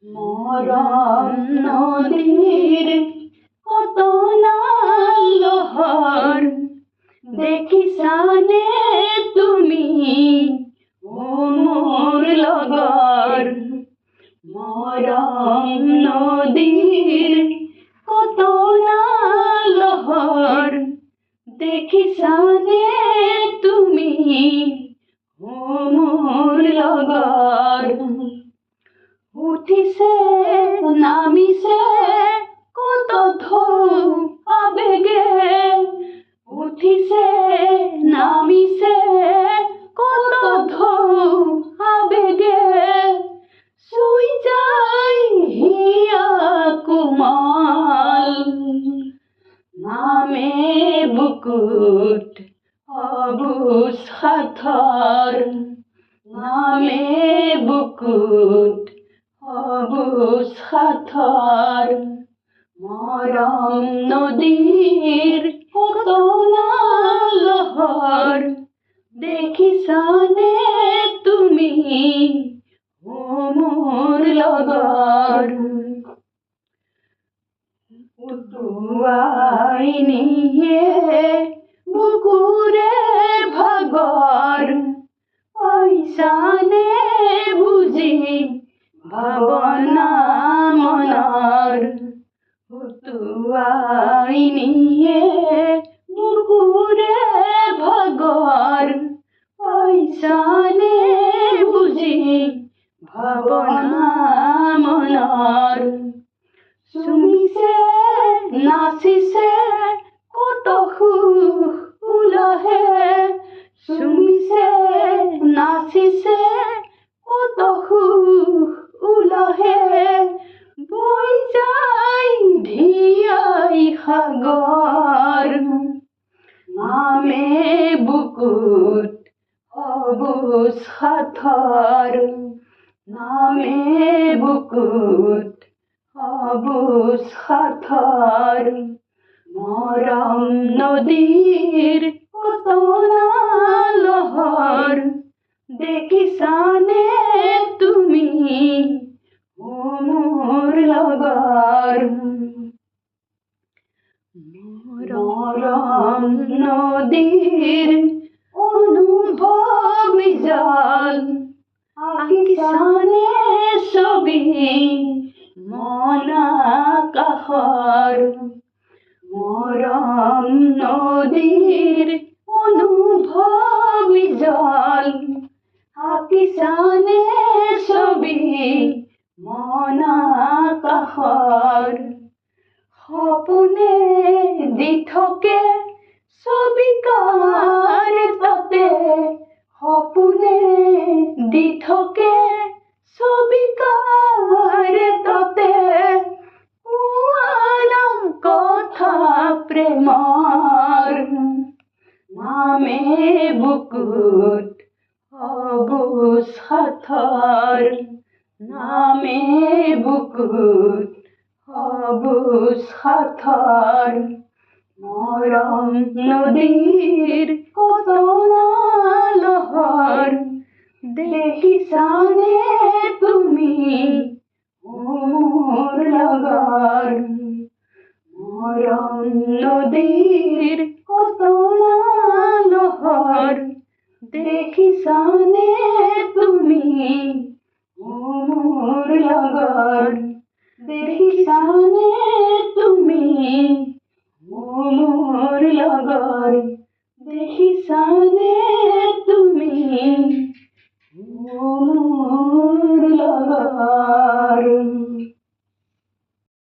মরম নদীর কত না লহর দেখিছানে তুমি ও মোর লগর। মরম নদীর কত না লহর দেখিছানে তুমি ও মোর লগর। উঠিছে নামিছে কত ঢৌ আবেগে, উঠিছে নামিছে কত ঢৌ আবেগে, চুই যায় হিয়া কোমল নামে বুকুত অবুজ সাথৰ, নামে বুকুত অবুজ সাথৰ। মৰম নদীৰ কত না লহৰ দেখিছানে তুমি ও মোৰ লগৰ। উটুৱাই নিয়ে বুকুৰে ভাগৰ, পাইছানে বুজি ভাৱনা মনৰ। উটুৱাই নিয়ে বুকুৰে ভাগৰ, পাইছানে বুজি ভাৱনা মনৰ। চুমিছে নাচিছে কত সুখ উলাহে, চুমিছে নাচিছে কত সুখ উলাহে, বৈ যায় ধিয়াই সাগৰ নামে বুকুত অবুজ সাথৰ, নামে বুকুত অবুজ সাথৰ। মৰম নদীৰ কত না লহৰ দেখিছানে তুমি ও মোৰ লগৰ। মৰম নদীৰ অনুভৱ জল আঁকিছানে ছবি মন আকাশৰ। মৰম নদীৰ অনুভৱ জল আঁকিছানে ছবি মন আকাশৰ। সপোনে দি থাকে ছবিকাৰ তাতে, সপোনে দি থাকে ছবিকাৰ তাতে, কোৱানাম কথা প্ৰেমৰ নামে বুকুত অবুজ সাথৰ, নামে বুকুত অবুজ সাথৰ। মৰম নদীৰ কত না লহৰ দেখিছানে তুমি ও মোৰ লগৰ। মৰম নদীৰ কত না লহৰ দেখিছানে তুমি ও মোৰ লগৰ। দেখিছানে তুমি ও মোৰ লগৰ, দেখিছানে তুমি ও মোৰ লগৰ।